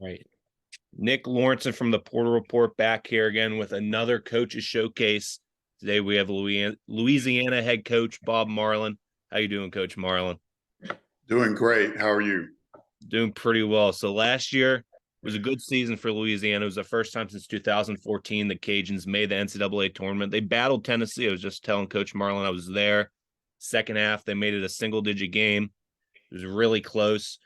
Right. Nick Lorensen from the Porter Report back here again with another coaches showcase. Today we have Louisiana head coach Bob Marlin. How you doing, Coach Marlin? Doing great. How are you? Doing pretty well. So last year was a good season for Louisiana. It was the first time since 2014 the Cajuns made the NCAA tournament. They battled Tennessee. I was just telling Coach Marlin I was there. Second half, they made it a single-digit game. It was really close.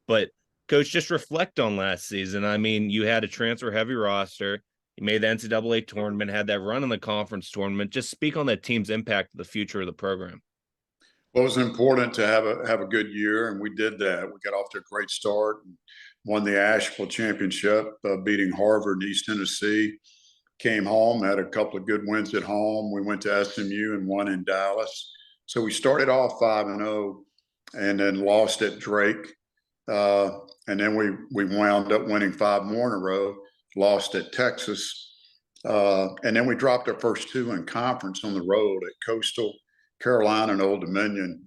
But Coach, just reflect on last season. I mean, you had a transfer heavy roster. You made the NCAA tournament, had that run in the conference tournament. Just speak on that team's impact to the future of the program. Well, it was important to have a good year, and we did that. We got off to a great start and won the Asheville championship, beating Harvard and East Tennessee. Came home, had a couple of good wins at home. We went to SMU and won in Dallas. So we started off 5-0, and then lost at Drake, and then we wound up winning five more in a row. Lost at Texas, and then we dropped our first two in conference on the road at Coastal Carolina and Old Dominion,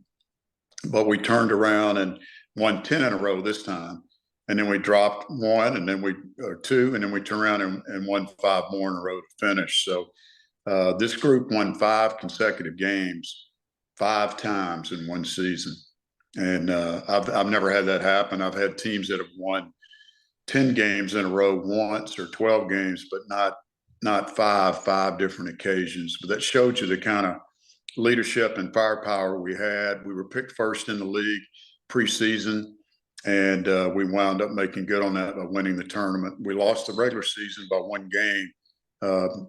but we turned around and won 10 in a row this time. And then we dropped one, and then two, and then we turned around and won five more in a row to finish. So this group won five consecutive games, five times in one season. And I've never had that happen. I've had teams that have won 10 games in a row once, or 12 games, but not five different occasions. But that showed you the kind of leadership and firepower we had. We were picked first in the league preseason, and we wound up making good on that by winning the tournament. We lost the regular season by one game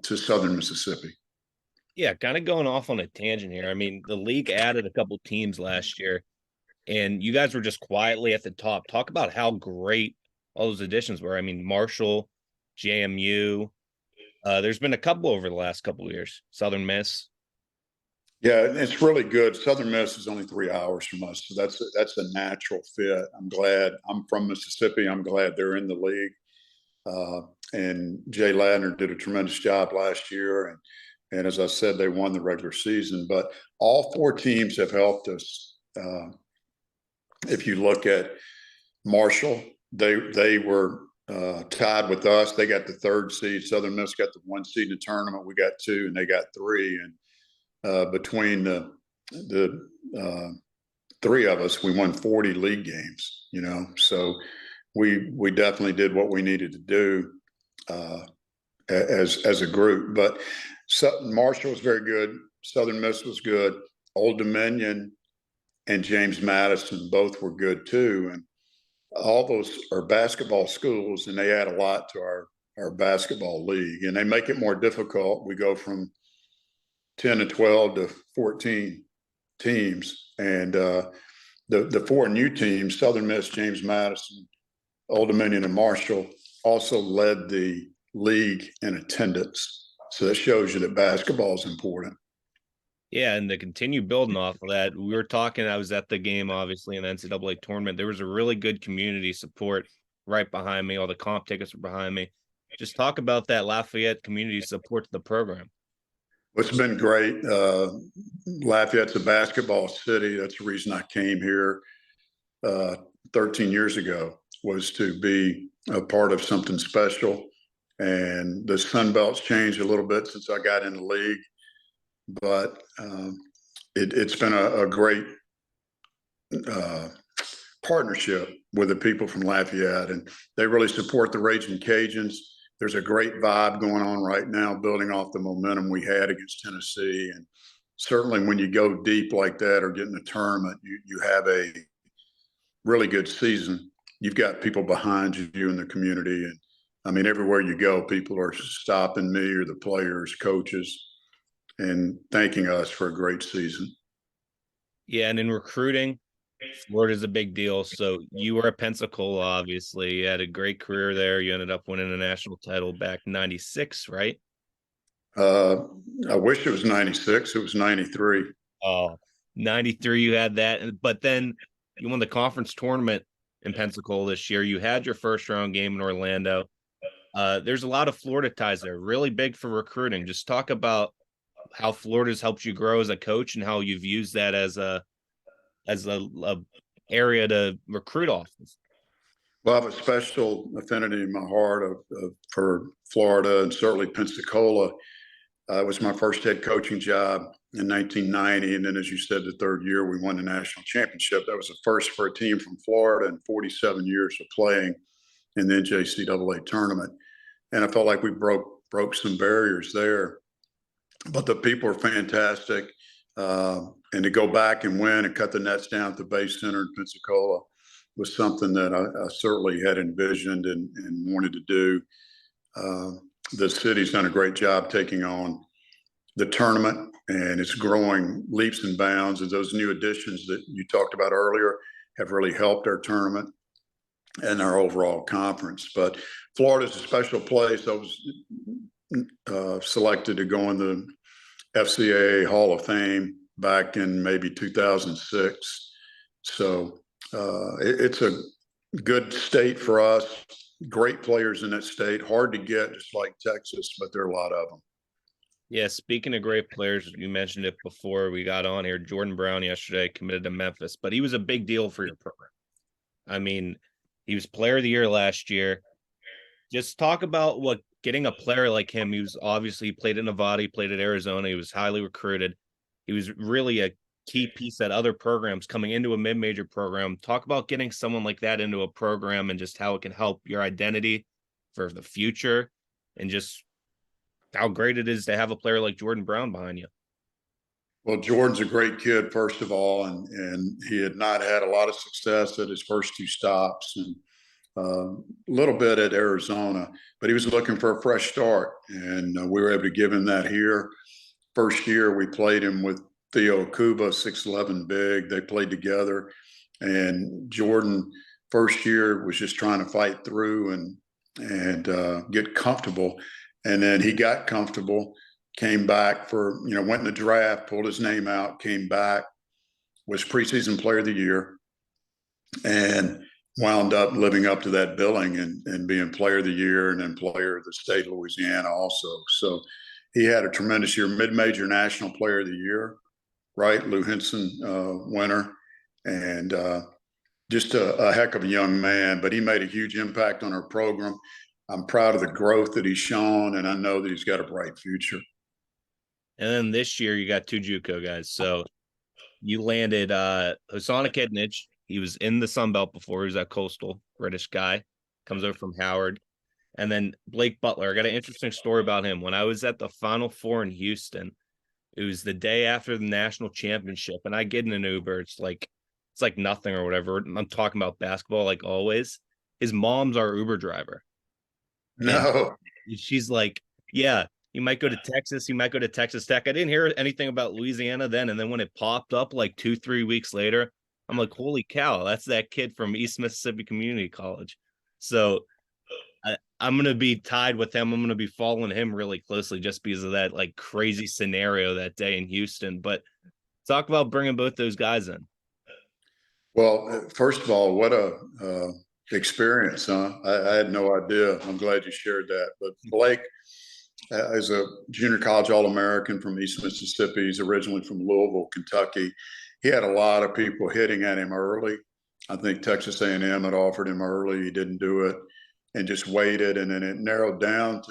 to Southern Mississippi. Yeah, kind of going off on a tangent here. I mean, the league added a couple teams last year, and you guys were just quietly at the top. Talk about how great all those additions were. I mean, Marshall, JMU. There's been a couple over the last couple of years. Southern Miss. Yeah, it's really good. Southern Miss is only 3 hours from us, so that's a natural fit. I'm glad. I'm from Mississippi. I'm glad they're in the league. And Jay Ladner did a tremendous job last year, and as I said, they won the regular season. But all four teams have helped us. If you look at Marshall, they were tied with us. They got the third seed. Southern Miss got the one seed in the tournament. We got two, and they got three. And between the three of us, we won 40 league games, so we definitely did what we needed to do as a group. But Marshall was very good. Southern Miss was good. Old Dominion and James Madison both were good too. And all those are basketball schools, and they add a lot to our basketball league, and they make it more difficult. We go from 10 to 12 to 14 teams. And the four new teams, Southern Miss, James Madison, Old Dominion, and Marshall, also led the league in attendance. So that shows you that basketball is important. Yeah, and to continue building off of that, we were talking, I was at the game, obviously, in the NCAA tournament. There was a really good community support right behind me. All the comp tickets were behind me. Just talk about that Lafayette community support to the program. It's been great. Lafayette's a basketball city. That's the reason I came here 13 years ago, was to be a part of something special. And the Sun Belt's changed a little bit since I got in the league, but it's been a great partnership with the people from Lafayette, and they really support the Raging Cajuns. There's a great vibe going on right now, building off the momentum we had against Tennessee. And certainly when you go deep like that or get in a tournament, you have a really good season. You've got people behind you in the community. And I mean, everywhere you go, people are stopping me or the players, coaches, and thanking us for a great season. Yeah, and in recruiting, Florida's a big deal. So you were at Pensacola, obviously. You had a great career there. You ended up winning a national title back in 96, right? I wish it was 96. It was 93. Oh, 93, you had that. But then you won the conference tournament in Pensacola this year. You had your first round game in Orlando. There's a lot of Florida ties there, really big for recruiting. Just talk about how Florida's helped you grow as a coach and how you've used that as a area to recruit off. Well, I have a special affinity in my heart for Florida and certainly Pensacola. It was my first head coaching job in 1990. And then, as you said, the third year we won the national championship. That was the first for a team from Florida in 47 years of playing in the NJCAA tournament. And I felt like we broke some barriers there. But the people are fantastic. And to go back and win and cut the nets down at the Bay Center in Pensacola was something that I certainly had envisioned and wanted to do. The city's done a great job taking on the tournament, and it's growing leaps and bounds. And those new additions that you talked about earlier have really helped our tournament and our overall conference. But Florida's a special place. I was selected to go in the FCAA Hall of Fame back in maybe 2006. So it's a good state for us. Great players in that state. Hard to get, just like Texas, but there are a lot of them. Yeah, speaking of great players, you mentioned it before we got on here. Jordan Brown yesterday committed to Memphis, but he was a big deal for your program. I mean, he was player of the year last year. Just talk about what getting a player like him. He played at Nevada, he played at Arizona, he was highly recruited. He was really a key piece at other programs coming into a mid-major program. Talk about getting someone like that into a program and just how it can help your identity for the future and just how great it is to have a player like Jordan Brown behind you. Well, Jordan's a great kid, first of all, and he had not had a lot of success at his first two stops and a little bit at Arizona, but he was looking for a fresh start, and we were able to give him that here. First year, we played him with Theo Kuba, 6'11" big. They played together, and Jordan, first year, was just trying to fight through and get comfortable. And then he got comfortable, came back went in the draft, pulled his name out, came back, was preseason player of the year, and wound up living up to that billing and being player of the year and then player of the state of Louisiana also. So he had a tremendous year, mid-major national player of the year, right? Lorensen winner, and just a heck of a young man, but he made a huge impact on our program. I'm proud of the growth that he's shown, and I know that he's got a bright future. And then this year you got two JUCO guys. So you landed Hosanna Kednich. He was in the Sun Belt before. He was at Coastal, British guy, comes over from Howard. And then Blake Butler. I got an interesting story about him. When I was at the Final Four in Houston, it was the day after the national championship, and I get in an Uber. It's like nothing or whatever. I'm talking about basketball like always. His mom's our Uber driver. No. And she's like, yeah, you might go to Texas. You might go to Texas Tech. I didn't hear anything about Louisiana then. And then when it popped up like 2-3 weeks later, I'm like, holy cow, that's that kid from East Mississippi Community College. So I'm going to be tied with him. I'm going to be following him really closely just because of that like crazy scenario that day in Houston. But talk about bringing both those guys in. Well, first of all, what a experience, huh? I had no idea. I'm glad you shared that. But Blake is a junior college All-American from East Mississippi. He's originally from Louisville, Kentucky. He had a lot of people hitting at him early. I think Texas A&M had offered him early. He didn't do it and just waited. And then it narrowed down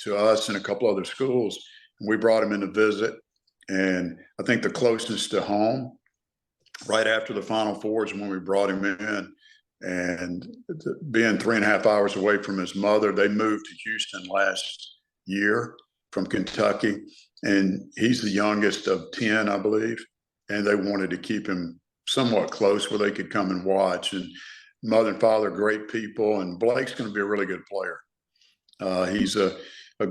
to us and a couple other schools. And we brought him in to visit. And I think the closest to home, right after the Final Four, is when we brought him in. And being 3.5 hours away from his mother, they moved to Houston last year from Kentucky. And he's the youngest of 10, I believe. And they wanted to keep him somewhat close where they could come and watch. And mother and father, great people. And Blake's going to be a really good player. He's a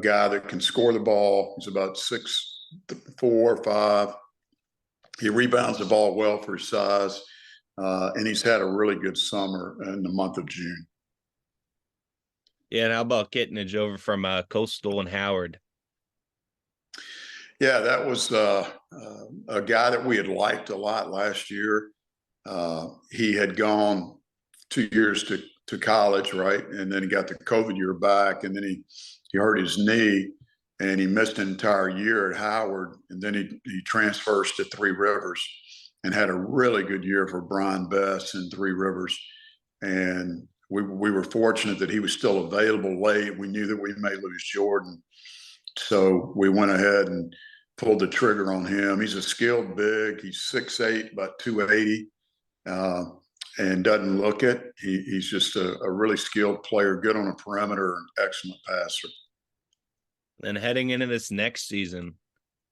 guy that can score the ball. He's about 6'4", 5. He rebounds the ball well for his size. And he's had a really good summer in the month of June. Yeah, and how about Kitnage over from Coastal and Howard? Yeah, that was a guy that we had liked a lot last year. He had gone 2 years to college, right? And then he got the COVID year back, and then he hurt his knee, and he missed an entire year at Howard. And then he transfers to Three Rivers and had a really good year for Brian Bess in Three Rivers. And we were fortunate that he was still available late. We knew that we may lose Jordan, so we went ahead and pulled the trigger on him. He's a skilled big. He's 6'8", about 280, and doesn't look it. He's just a really skilled player, good on a perimeter, and excellent passer. And heading into this next season,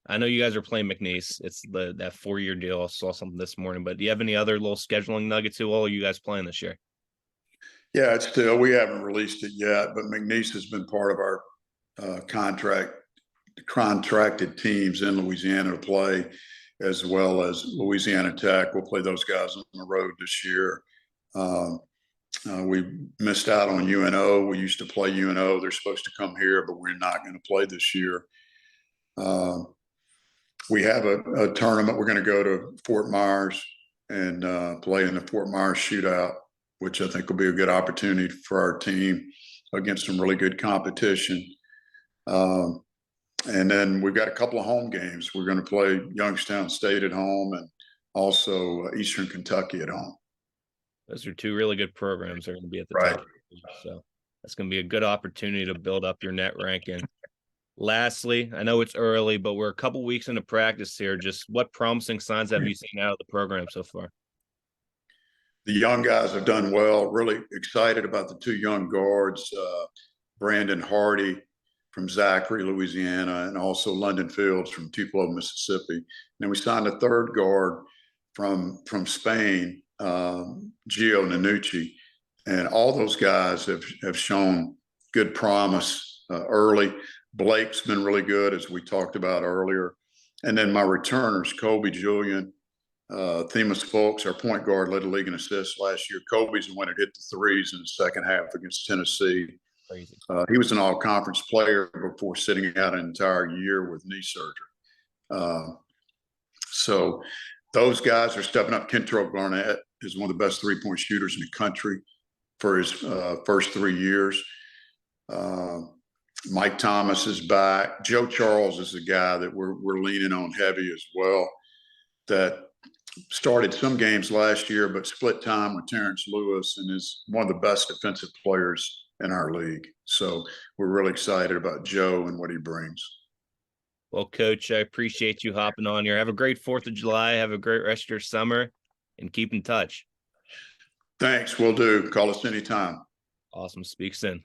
I know you guys are playing McNeese. It's that 4-year deal. I saw something this morning, but do you have any other little scheduling nuggets? Who all are you guys playing this year? Yeah, it's still, we haven't released it yet, but McNeese has been part of our contracted teams in Louisiana to play, as well as Louisiana Tech. We'll play those guys on the road this year. We missed out on UNO. We used to play UNO. They're supposed to come here, but we're not going to play this year. We have a tournament. We're going to go to Fort Myers and play in the Fort Myers shootout, which I think will be a good opportunity for our team against some really good competition. And then we've got a couple of home games. We're going to play Youngstown State at home and also Eastern Kentucky at home. Those are two really good programs that are going to be at the Right. top. So that's going to be a good opportunity to build up your net ranking. Lastly, I know it's early, but we're a couple weeks into practice here. Just what promising signs have you seen out of the program so far? The young guys have done well. Really excited about the two young guards, Brandon Hardy from Zachary, Louisiana, and also London Fields from Tupelo, Mississippi. And then we signed a third guard from Spain, Gio Nanucci. And all those guys have shown good promise early. Blake's been really good, as we talked about earlier. And then my returners, Kobe Julian, Themis Folks, our point guard, led the league in assists last year. Kobe's the one that hit the threes in the second half against Tennessee. Crazy. He was an all-conference player before sitting out an entire year with knee surgery. So those guys are stepping up. Kentrell Garnett is one of the best three-point shooters in the country for his first 3 years. Mike Thomas is back. Joe Charles is a guy that we're leaning on heavy as well, that started some games last year, but split time with Terrence Lewis and is one of the best defensive players in our league. So we're really excited about Joe and what he brings. Well, Coach, I appreciate you hopping on here. Have a great 4th of July. Have a great rest of your summer, and keep in touch. Thanks. Will do. Call us anytime. Awesome. Speak soon.